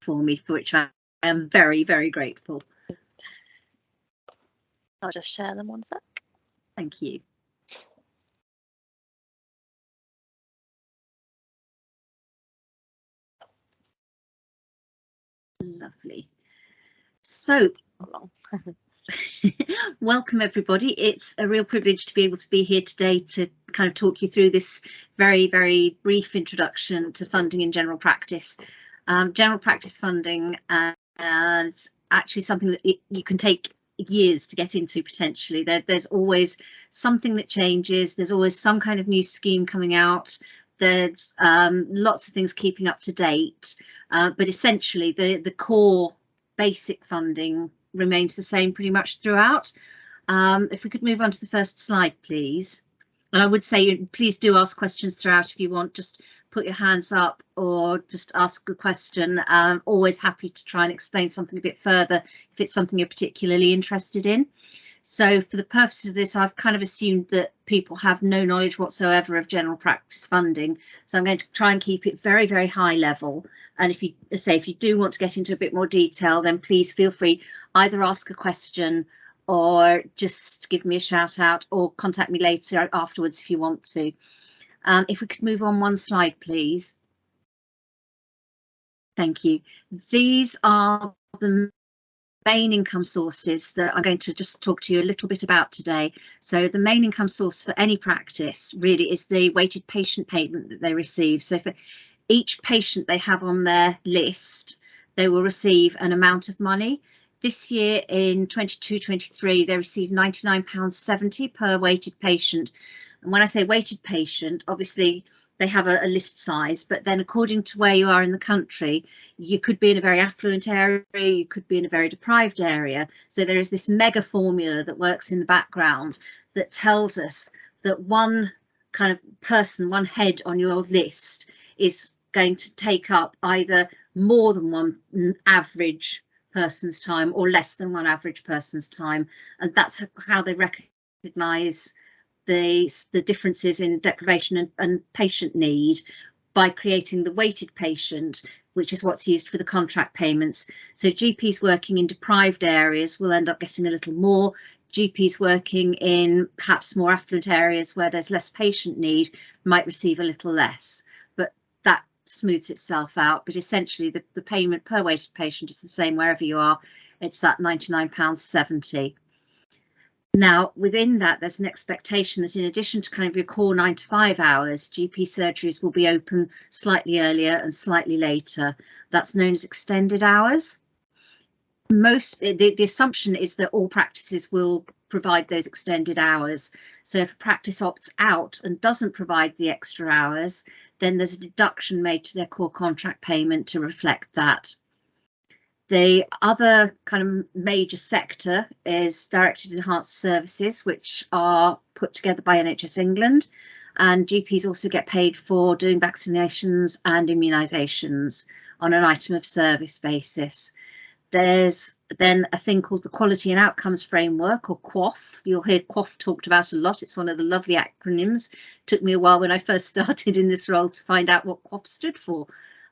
for me, for which I am very, very grateful. I'll just share them one sec. Thank you. Lovely. So, welcome everybody. It's a real privilege to be able to be here today to kind of talk you through this very, very brief introduction to funding in general practice. General practice funding is actually something that you can take years to get into potentially. There's always something that changes. There's always some kind of new scheme coming out. There's lots of things keeping up to date, but essentially the core basic funding remains the same pretty much throughout. If we could move on to the first slide, please. And I would say please do ask questions throughout if you want. Just put your hands up or just ask a question. Always happy to try and explain something a bit further if it's something you're particularly interested in. So for the purposes of this, I've kind of assumed that people have no knowledge whatsoever of general practice funding. So I'm going to try and keep it very, very high level. And if you do want to get into a bit more detail, then please feel free, either ask a question or just give me a shout out or contact me later afterwards if you want to. If we could move on one slide, please. Thank you. These are the main income sources that I'm going to just talk to you a little bit about today. So the main income source for any practice really is the weighted patient payment that they receive. So for each patient they have on their list, they will receive an amount of money. This year in 22-23 they received £99.70 per weighted patient. And when I say weighted patient, obviously they have a list size, but then according to where you are in the country, you could be in a very affluent area, you could be in a very deprived area. So there is this mega formula that works in the background that tells us that one kind of person, one head on your list is going to take up either more than one average person's time or less than one average person's time. And that's how they recognise the differences in deprivation and patient need by creating the weighted patient, which is what's used for the contract payments. So GPs working in deprived areas will end up getting a little more. GPs working in perhaps more affluent areas where there's less patient need might receive a little less, but that smooths itself out. But essentially the payment per weighted patient is the same wherever you are. It's that £99.70. Now, within that, there's an expectation that in addition to kind of your core 9 to 5 hours, GP surgeries will be open slightly earlier and slightly later. That's known as extended hours. The assumption is that all practices will provide those extended hours. So if a practice opts out and doesn't provide the extra hours, then there's a deduction made to their core contract payment to reflect that. The other kind of major sector is directed enhanced services, which are put together by NHS England, and GPs also get paid for doing vaccinations and immunisations on an item of service basis. There's then a thing called the Quality and Outcomes Framework, or QOF. You'll hear QOF talked about a lot. It's one of the lovely acronyms. It took me a while when I first started in this role to find out what QOF stood for.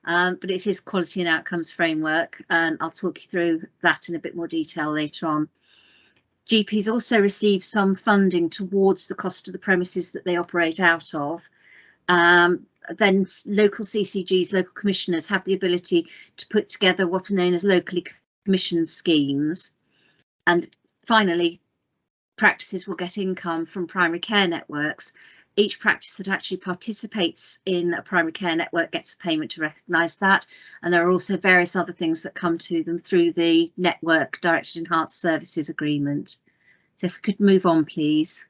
But it is Quality and Outcomes Framework, and I'll talk you through that in a bit more detail later on. GPs also receive some funding towards the cost of the premises that they operate out of. Then local CCGs, local commissioners, have the ability to put together what are known as locally commissioned schemes. And finally, practices will get income from primary care networks. Each practice that actually participates in a primary care network gets a payment to recognise that, and there are also various other things that come to them through the network directed enhanced services agreement. So if we could move on, please.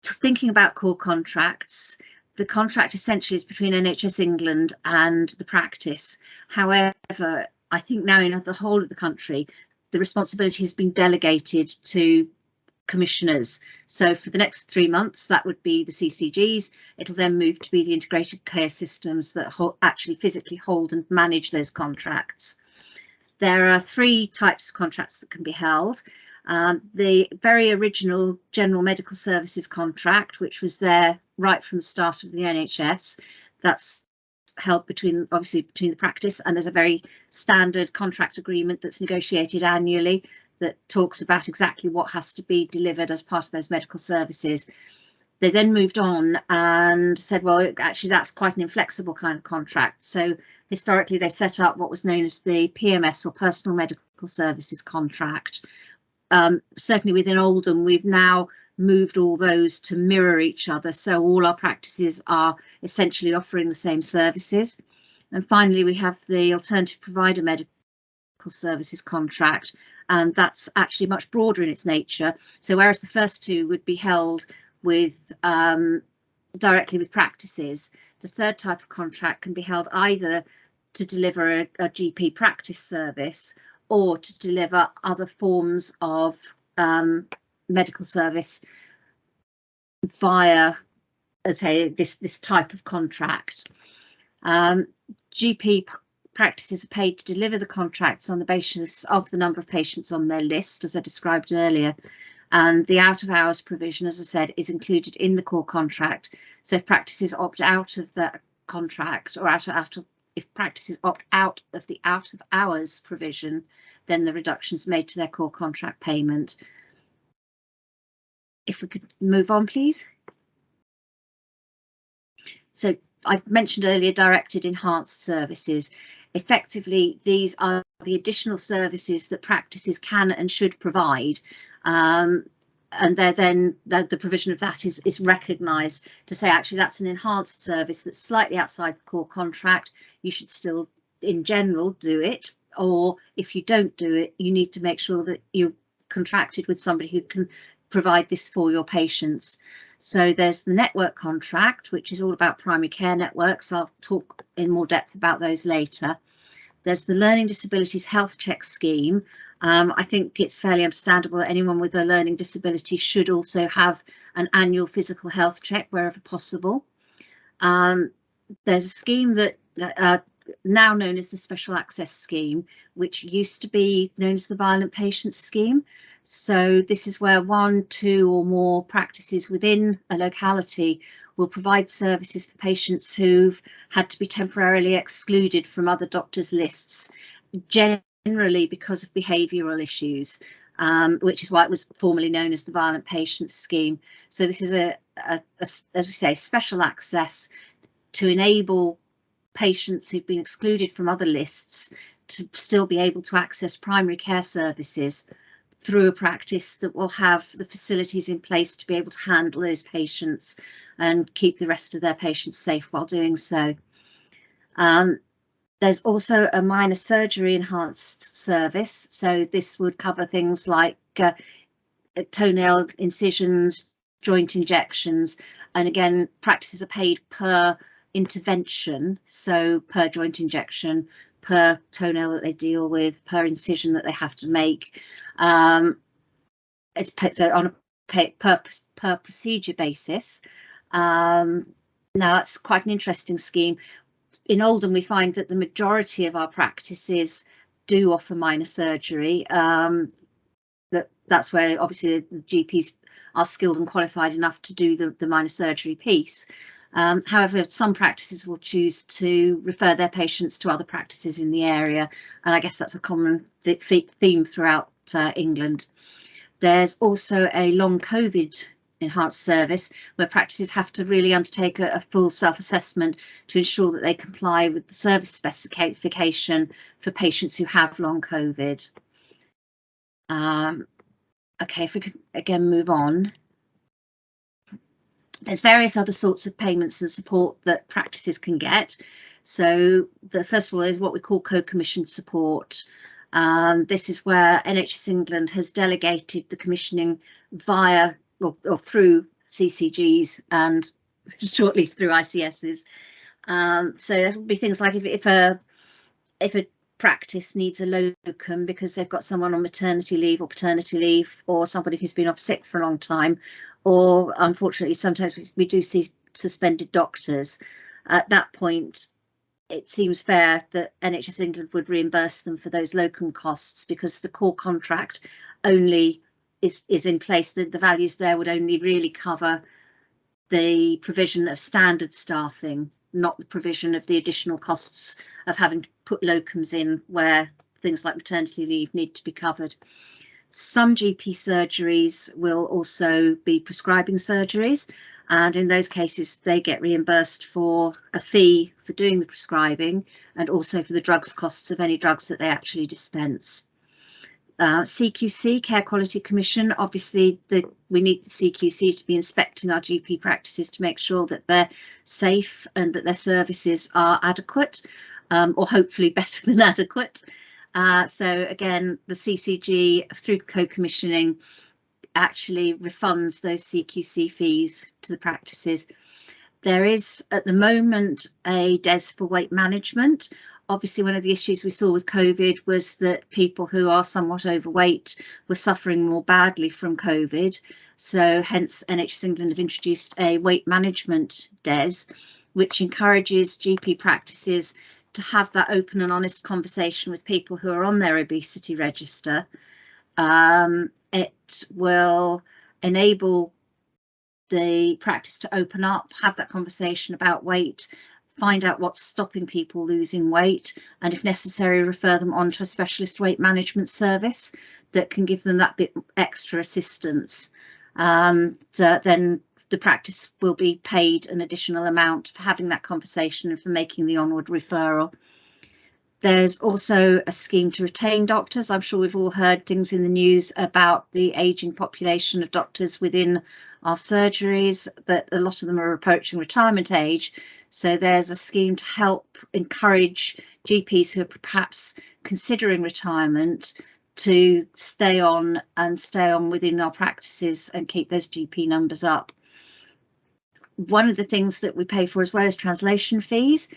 So thinking about core contracts, the contract essentially is between NHS England and the practice. However, I think now in the whole of the country, the responsibility has been delegated to commissioners. So for the next 3 months, that would be the CCGs. It'll then move to be the integrated care systems that actually physically hold and manage those contracts. There are 3 types of contracts that can be held. The very original General Medical Services contract, which was there right from the start of the NHS, that's held between the practice, and there's a very standard contract agreement that's negotiated annually that talks about exactly what has to be delivered as part of those medical services. They then moved on and said, well, actually, that's quite an inflexible kind of contract. So historically, they set up what was known as the PMS, or Personal Medical Services contract. Certainly within Oldham, we've now moved all those to mirror each other. So all our practices are essentially offering the same services. And finally, we have the Alternative Provider Medical Services contract, and that's actually much broader in its nature. So whereas the first two would be held with directly with practices, the third type of contract can be held either to deliver a GP practice service or to deliver other forms of medical service via, as I say, this type of contract. GP practices are paid to deliver the contracts on the basis of the number of patients on their list, as I described earlier. And the out of hours provision, as I said, is included in the core contract. So if practices opt out of the contract, or if practices opt out of the out of hours provision, then the reductions made to their core contract payment. If we could move on, please. So I've mentioned earlier directed enhanced services. Effectively, these are the additional services that practices can and should provide. And then the provision of that is recognised to say, actually, that's an enhanced service that's slightly outside the core contract. You should still, in general, do it. Or if you don't do it, you need to make sure that you're contracted with somebody who can provide this for your patients. So there's the network contract, which is all about primary care networks. I'll talk in more depth about those later. There's the Learning Disabilities Health Check Scheme. I think it's fairly understandable that anyone with a learning disability should also have an annual physical health check wherever possible. There's a scheme that now known as the Special Access Scheme, which used to be known as the Violent Patients Scheme. So this is where 1, 2 or more practices within a locality will provide services for patients who've had to be temporarily excluded from other doctors' lists, generally because of behavioural issues, which is why it was formerly known as the Violent Patients Scheme. So this is as we say, special access to enable patients who've been excluded from other lists to still be able to access primary care services through a practice that will have the facilities in place to be able to handle those patients and keep the rest of their patients safe while doing so. There's also a minor surgery enhanced service. So this would cover things like toenail incisions, joint injections, and again, practices are paid per intervention, so per joint injection, per toenail that they deal with, per incision that they have to make. It's so on a per procedure basis. Now that's quite an interesting scheme. In Oldham, we find that the majority of our practices do offer minor surgery. That's where obviously the GPs are skilled and qualified enough to do the minor surgery piece. However, some practices will choose to refer their patients to other practices in the area, and I guess that's a common theme throughout England. There's also a long COVID enhanced service where practices have to really undertake a full self-assessment to ensure that they comply with the service specification for patients who have long COVID. Okay, if we could again move on. There's various other sorts of payments and support that practices can get. So the first of all is what we call co-commissioned support. This is where NHS England has delegated the commissioning via or through CCGs and shortly through ICSs. So there will be things like if a practice needs a locum because they've got someone on maternity leave or paternity leave, or somebody who's been off sick for a long time, or unfortunately sometimes we do see suspended doctors. At that point, it seems fair that NHS England would reimburse them for those locum costs, because the core contract only is in place. The values there would only really cover the provision of standard staffing, not the provision of the additional costs of having to put locums in where things like maternity leave need to be covered. Some GP surgeries will also be prescribing surgeries, and in those cases they get reimbursed for a fee for doing the prescribing and also for the drugs costs of any drugs that they actually dispense. CQC, Care Quality Commission, obviously we need the CQC to be inspecting our GP practices to make sure that they're safe and that their services are adequate, or hopefully better than adequate. So again, the CCG through co-commissioning actually refunds those CQC fees to the practices. There is at the moment a DES for weight management. Obviously, one of the issues we saw with COVID was that people who are somewhat overweight were suffering more badly from COVID. So hence NHS England have introduced a weight management DES, which encourages GP practices to have that open and honest conversation with people who are on their obesity register. It will enable the practice to open up, have that conversation about weight, find out what's stopping people losing weight, and if necessary refer them on to a specialist weight management service that can give them that bit extra assistance. Then the practice will be paid an additional amount for having that conversation and for making the onward referral. There's also a scheme to retain doctors. I'm sure we've all heard things in the news about the ageing population of doctors within our surgeries, that a lot of them are approaching retirement age. So there's a scheme to help encourage GPs who are perhaps considering retirement to stay on within our practices and keep those GP numbers up. One of the things that we pay for as well is translation fees.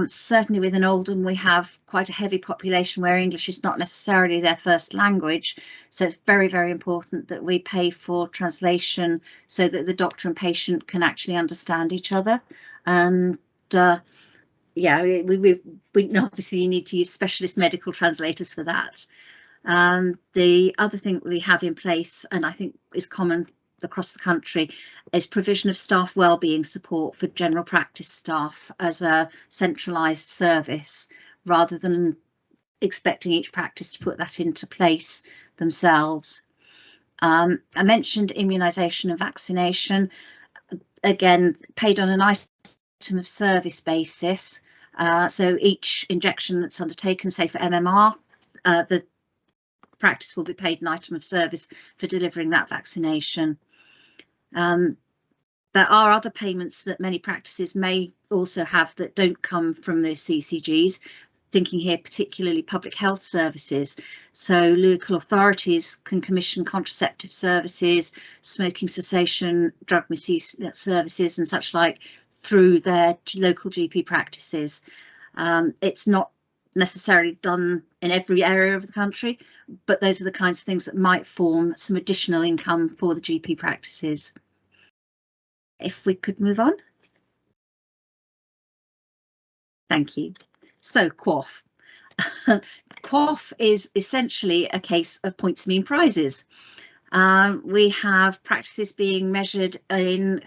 Certainly within Oldham we have quite a heavy population where English is not necessarily their first language, so it's very, very important that we pay for translation so that the doctor and patient can actually understand each other. And yeah, we obviously you need to use specialist medical translators for that. The other thing we have in place, and I think is common across the country, is provision of staff wellbeing support for general practice staff as a centralised service, rather than expecting each practice to put that into place themselves. I mentioned immunisation and vaccination, again paid on an item of service basis. So each injection that's undertaken, say for MMR, the practice will be paid an item of service for delivering that vaccination. There are other payments that many practices may also have that don't come from the CCGs, thinking here particularly public health services. So local authorities can commission contraceptive services, smoking cessation, drug misuse services and such like through their local GP practices. It's not necessarily done in every area of the country, but those are the kinds of things that might form some additional income for the GP practices. If we could move on. Thank you. So QOF. QOF is essentially a case of points mean prizes. We have practices being measured in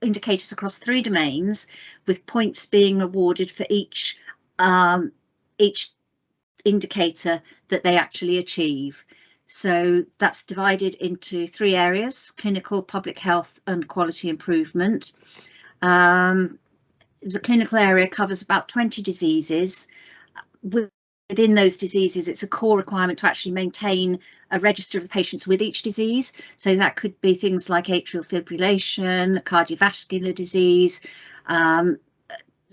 indicators across 3 domains, with points being awarded for each indicator that they actually achieve. So that's divided into 3 areas: clinical, public health and quality improvement. The clinical area covers about 20 diseases. Within those diseases, it's a core requirement to actually maintain a register of the patients with each disease. So that could be things like atrial fibrillation, cardiovascular disease,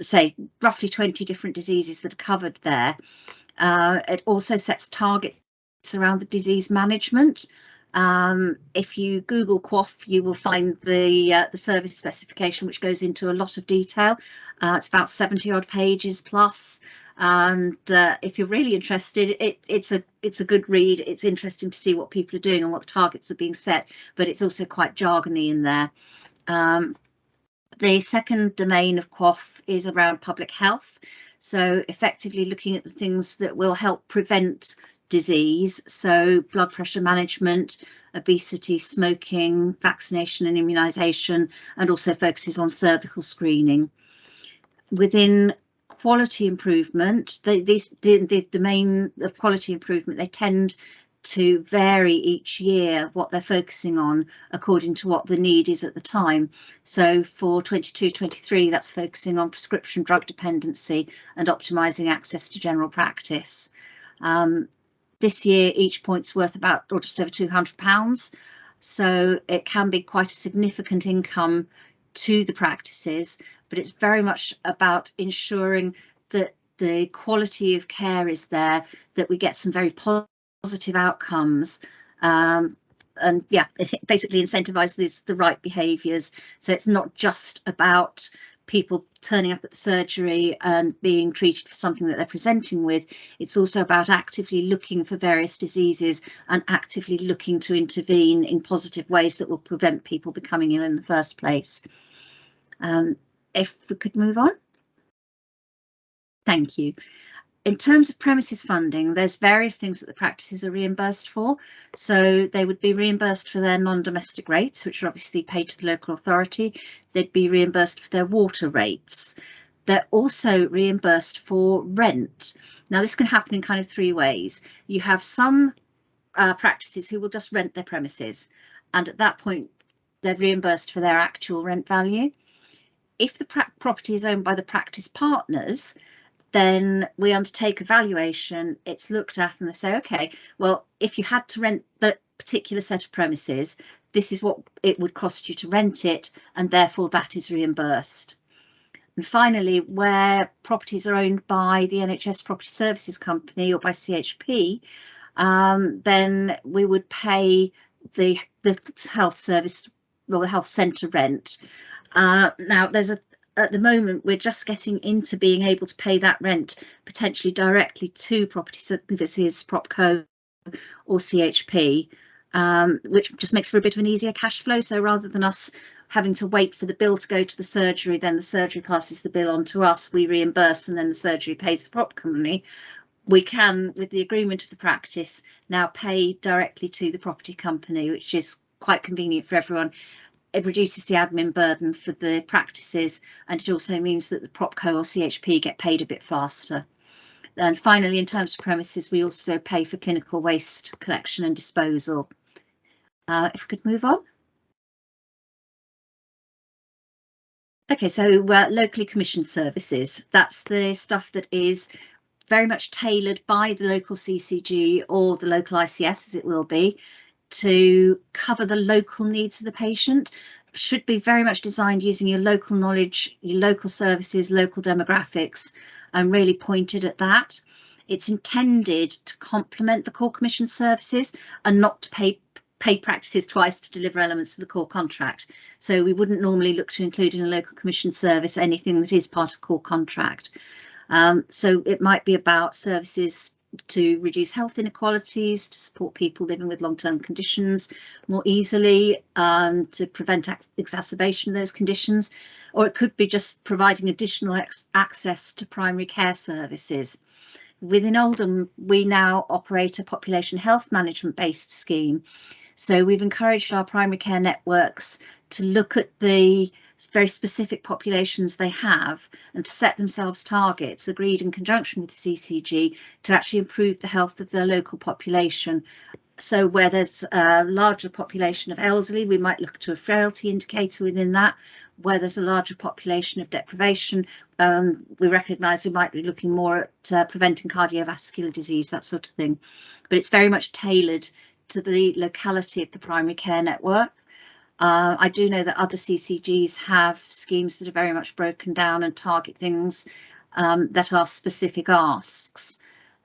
say roughly 20 different diseases that are covered there. It also sets targets around the disease management. If you Google QOF, you will find the service specification, which goes into a lot of detail. It's about 70 odd pages plus, and if you're really interested, it's a good read. It's interesting to see what people are doing and what the targets are being set, but it's also quite jargony in there. The second domain of QOF is around public health, so effectively looking at the things that will help prevent disease, so blood pressure management, obesity, smoking, vaccination and immunisation, and also focuses on cervical screening. within quality improvement, the domain of quality improvement, they tend to vary each year what they're focusing on according to what the need is at the time. So for 22-23, that's focusing on prescription drug dependency and optimising access to general practice. This year, each point's worth about or just over £200. So it can be quite a significant income to the practices, but it's very much about ensuring that the quality of care is there, that we get some very positive outcomes, and yeah, it basically incentivises the right behaviours. So it's not just about people turning up at the surgery and being treated for something that they're presenting with. It's also about actively looking for various diseases and actively looking to intervene in positive ways that will prevent people becoming ill in the first place. If we could move on. Thank you. In terms of premises funding, there's various things that the practices are reimbursed for. So they would be reimbursed for their non-domestic rates, which are obviously paid to the local authority. They'd be reimbursed for their water rates. They're also reimbursed for rent. Now, this can happen in kind of three ways. You have some practices who will just rent their premises, and at that point, they're reimbursed for their actual rent value. If the property is owned by the practice partners, then we undertake a valuation. It's looked at and they say, OK, well, if you had to rent that particular set of premises, this is what it would cost you to rent it, and therefore that is reimbursed. And finally, where properties are owned by the NHS Property Services Company or by CHP, then we would pay the health service or the health centre rent. Now, at the moment, we're just getting into being able to pay that rent potentially directly to property services, PropCo or CHP, which just makes for a bit of an easier cash flow. So rather than us having to wait for the bill to go to the surgery, then the surgery passes the bill on to us, we reimburse, and then the surgery pays the prop company, we can, with the agreement of the practice, now pay directly to the property company, which is quite convenient for everyone. It reduces the admin burden for the practices, and it also means that the PropCo or CHP get paid a bit faster. And finally, in terms of premises, we also pay for clinical waste collection and disposal. If we could move on. OK, so locally commissioned services, that's the stuff that is very much tailored by the local CCG or the local ICS, as it will be, to cover the local needs of the patient. Should be very much designed using your local knowledge, your local services, local demographics, and really pointed at that. It's intended to complement the core commission services and not to pay practices twice to deliver elements of the core contract. So we wouldn't normally look to include in a local commission service anything that is part of core contract. So it might be about services to reduce health inequalities, to support people living with long-term conditions more easily, to prevent exacerbation of those conditions, or it could be just providing additional access to primary care services. Within Oldham, we now operate a population health management based scheme. So we've encouraged our primary care networks to look at the very specific populations they have and to set themselves targets agreed in conjunction with the CCG to actually improve the health of their local population. So where there's a larger population of elderly, we might look to a frailty indicator within that. Where there's a larger population of deprivation, we recognise we might be looking more at preventing cardiovascular disease, that sort of thing. But it's very much tailored to the locality of the primary care network. I do know that other CCGs have schemes that are very much broken down and target things that are specific asks,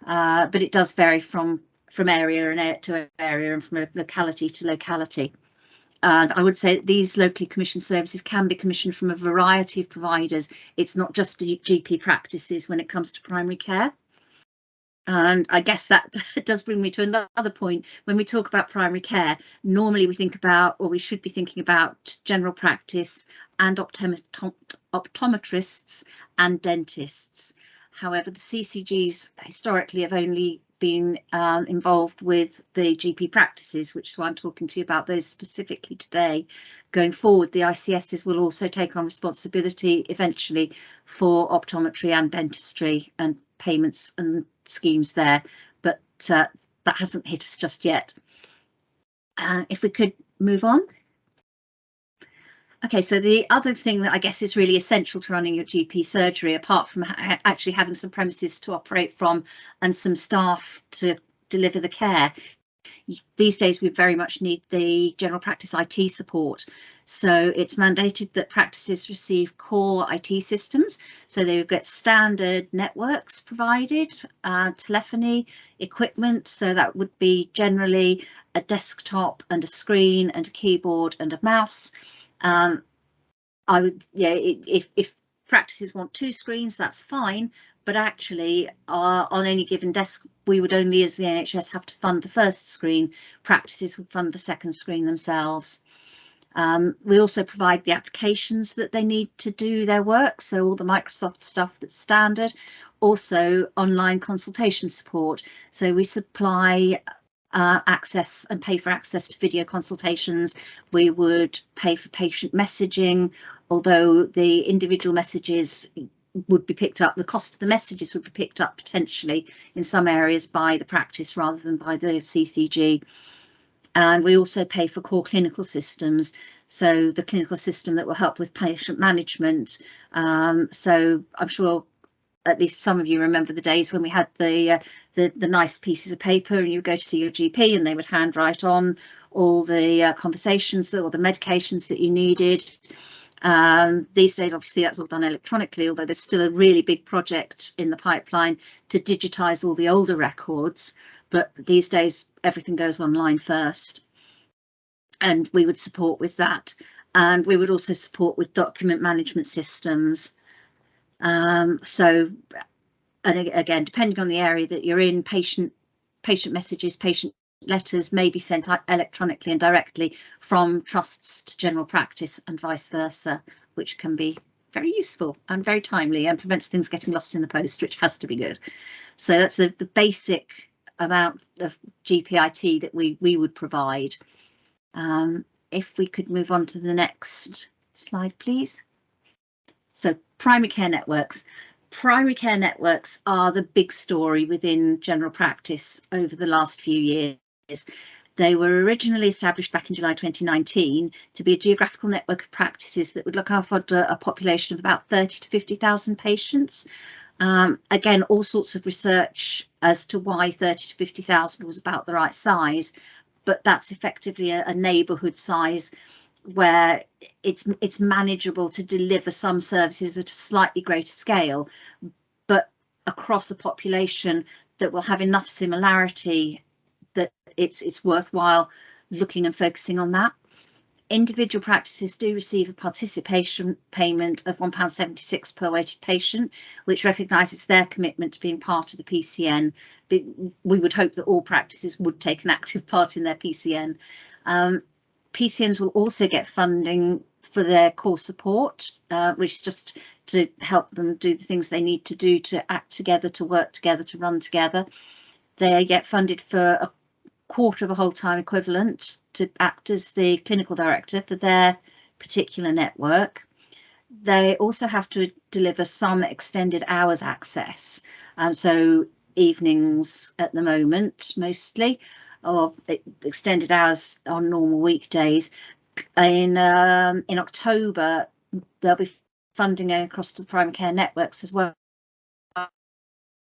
but it does vary from area to area and from locality to locality. I would say that these locally commissioned services can be commissioned from a variety of providers. It's not just GP practices when it comes to primary care. And I guess that does bring me to another point. When we talk about primary care, normally we think about, or we should be thinking about, general practice and optometrists and dentists. However, the CCGs historically have only been involved with the GP practices, which is why I'm talking to you about those specifically today. Going forward, the ICSs will also take on responsibility eventually for optometry and dentistry and payments and schemes there, but that hasn't hit us just yet. If we could move on. Okay, so the other thing that I guess is really essential to running your GP surgery, apart from actually having some premises to operate from and some staff to deliver the care, these days we very much need the general practice IT support. So it's mandated that practices receive core IT systems. So they would get standard networks provided, telephony, equipment. So that would be generally a desktop and a screen and a keyboard and a mouse. I would, yeah, if practices want 2 screens, that's fine, but actually on any given desk, we would only, as the NHS, have to fund the first screen. Practices would fund the second screen themselves. We also provide the applications that they need to do their work, so all the Microsoft stuff that's standard, also online consultation support. So we supply access and pay for access to video consultations. We would pay for patient messaging, although the individual messages would be picked up, the cost of the messages would be picked up potentially in some areas by the practice rather than by the CCG. And we also pay for core clinical systems, so the clinical system that will help with patient management. So I'm sure at least some of you remember the days when we had the nice pieces of paper and you go to see your GP and they would handwrite on all the conversations or the medications that you needed. These days, obviously, that's all done electronically, although there's still a really big project in the pipeline to digitise all the older records. But these days, everything goes online first. And we would support with that. And we would also support with document management systems. So, and again, depending on the area that you're in, patient messages, patient letters may be sent electronically and directly from trusts to general practice and vice versa, which can be very useful and very timely and prevents things getting lost in the post, which has to be good. So that's the basic amount of GPIT that we would provide. If we could move on to the next slide, please. So primary care networks. Primary care networks are the big story within general practice over the last few years. They were originally established back in July 2019 to be a geographical network of practices that would look after a population of about 30 to 50,000 patients. Again, all sorts of research as to why 30 to 50,000 was about the right size, but that's effectively a neighbourhood size where it's manageable to deliver some services at a slightly greater scale, but across a population that will have enough similarity that it's worthwhile looking and focusing on that. Individual practices do receive a participation payment of £1.76 per weighted patient, which recognises their commitment to being part of the PCN. We would hope that all practices would take an active part in their PCN. PCNs will also get funding for their core support, which is just to help them do the things they need to do to act together, to work together, to run together. They get funded for a quarter of a whole-time equivalent to act as the clinical director for their particular network. They also have to deliver some extended hours access, so evenings at the moment mostly, or extended hours on normal weekdays. In October, there'll be funding across to the primary care networks as well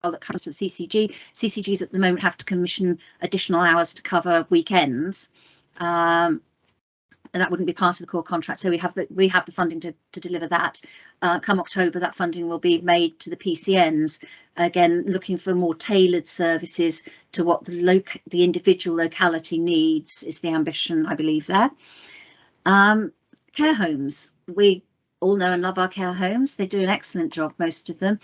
that comes to the CCG. CCGs at the moment have to commission additional hours to cover weekends, and that wouldn't be part of the core contract. So we have the funding to deliver that. Come October, that funding will be made to the PCNs. Again, looking for more tailored services to what the individual locality needs is the ambition, I believe, there. Care homes. We all know and love our care homes. They do an excellent job, most of them.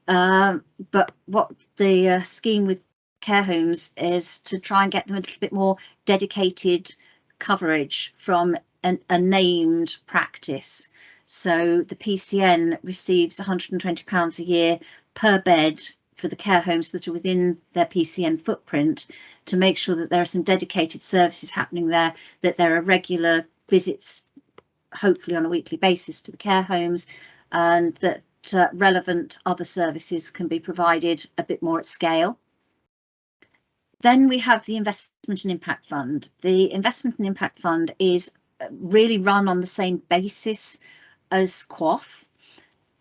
But what the scheme with care homes is to try and get them a little bit more dedicated coverage from a named practice. So the PCN receives £120 a year per bed for the care homes that are within their PCN footprint, to make sure that there are some dedicated services happening there, that there are regular visits, hopefully on a weekly basis, to the care homes, and that relevant other services can be provided a bit more at scale. Then we have the Investment and Impact Fund. The Investment and Impact Fund is really run on the same basis as QOF,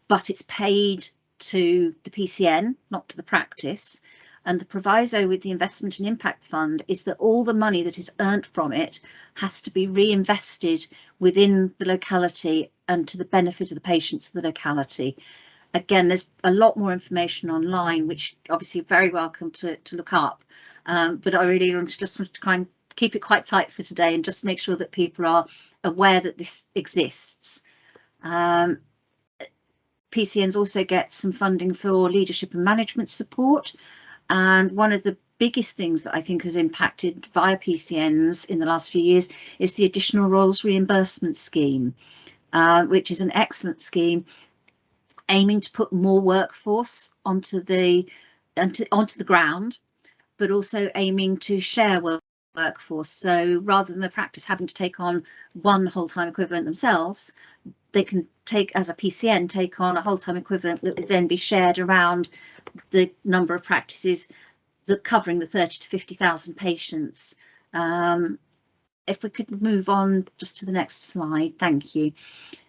but it's paid to the PCN, not to the practice. And the proviso with the Investment and Impact Fund is that all the money that is earned from it has to be reinvested within the locality and to the benefit of the patients of the locality. Again, there's a lot more information online, which obviously very welcome to look up. But I really want to try and keep it quite tight for today and just make sure that people are aware that this exists. PCNs also get some funding for leadership and management support. And one of the biggest things that I think has impacted via PCNs in the last few years is the Additional Roles Reimbursement Scheme, which is an excellent scheme aiming to put more workforce onto the ground, but also aiming to share workforce. So rather than the practice having to take on one whole-time equivalent themselves, they can take, as a PCN, take on a whole-time equivalent that would then be shared around the number of practices that covering the 30 to 50,000 patients. If we could move on just to the next slide, thank you.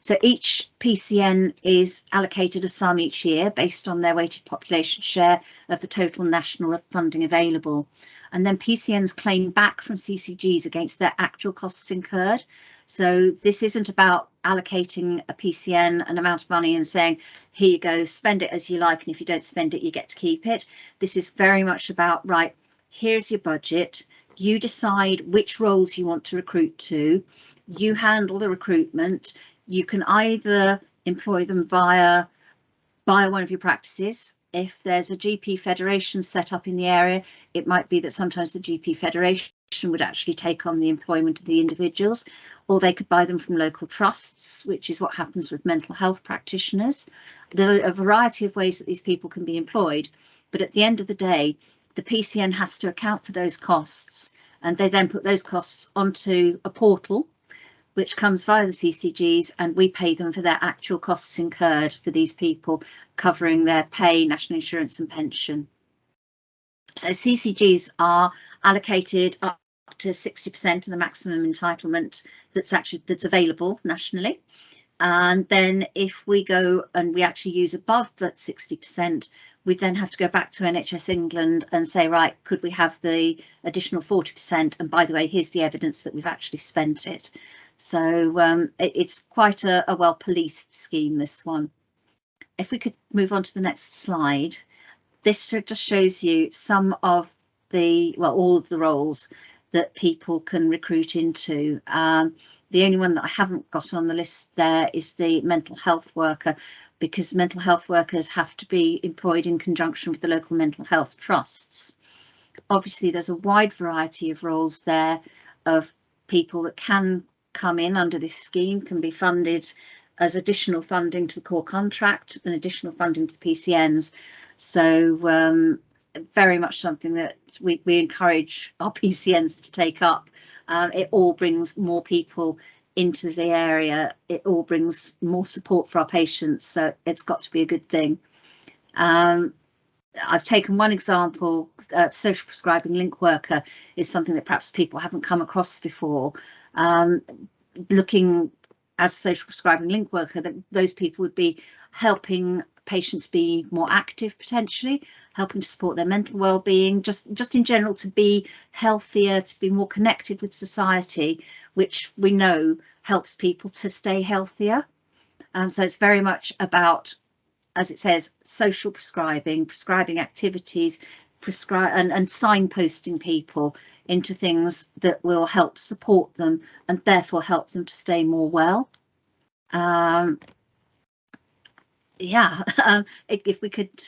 So each PCN is allocated a sum each year based on their weighted population share of the total national funding available. And then PCNs claim back from CCGs against their actual costs incurred. So this isn't about allocating a PCN an amount of money and saying, here you go, spend it as you like, and if you don't spend it, you get to keep it. This is very much about, right, here's your budget. You decide which roles you want to recruit to. You handle the recruitment. You can either employ them via one of your practices. If there's a GP federation set up in the area, it might be that sometimes the GP federation would actually take on the employment of the individuals, or they could buy them from local trusts, which is what happens with mental health practitioners. There's a variety of ways that these people can be employed, but at the end of the day, the PCN has to account for those costs, and they then put those costs onto a portal which comes via the CCGs, and we pay them for their actual costs incurred for these people, covering their pay, national insurance and pension. So CCGs are allocated up to 60% of the maximum entitlement that's available nationally. And then if we go and we actually use above that 60%, we then have to go back to NHS England and say, right, could we have the additional 40%? And by the way, here's the evidence that we've actually spent it. So it's quite a well policed scheme, this one. If we could move on to the next slide, this just shows you some of the, well, all of the roles that people can recruit into. The only one that I haven't got on the list there is the mental health worker, because mental health workers have to be employed in conjunction with the local mental health trusts. Obviously, there's a wide variety of roles there of people that can come in under this scheme, can be funded as additional funding to the core contract and additional funding to the PCNs. So very much something that we encourage our PCNs to take up. It all brings more people into the area. It all brings more support for our patients. So it's got to be a good thing. I've taken one example. Social prescribing link worker is something that perhaps people haven't come across before. Looking as a social prescribing link worker, that those people would be helping patients be more active, potentially helping to support their mental well-being, just in general to be healthier, to be more connected with society, which we know helps people to stay healthier. So it's very much about, as it says, social prescribing activities, and signposting people into things that will help support them and therefore help them to stay more well. If we could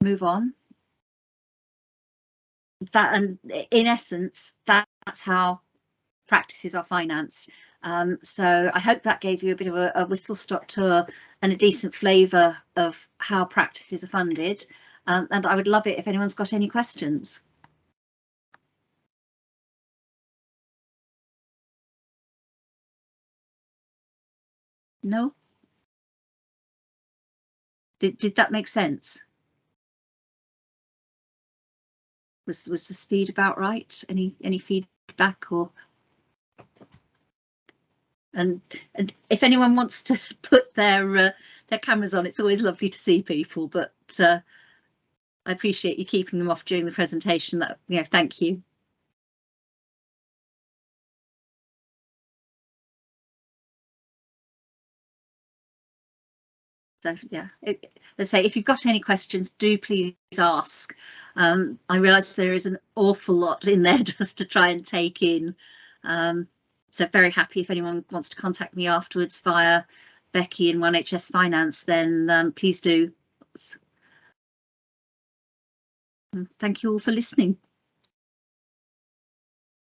move on. That, and in essence, that's how practices are financed. So I hope that gave you a bit of a whistle-stop tour and a decent flavour of how practices are funded. and I would love it if anyone's got any questions. No? Did that make sense? Was the speed about right? Any feedback? Or and if anyone wants to put their cameras on, it's always lovely to see people, but I appreciate you keeping them off during the presentation. That, you know, thank you. So yeah, let's say if you've got any questions, do please ask. I realise there is an awful lot in there just to try and take in. So very happy if anyone wants to contact me afterwards via Becky in NHS Finance, then please do. Thank you all for listening.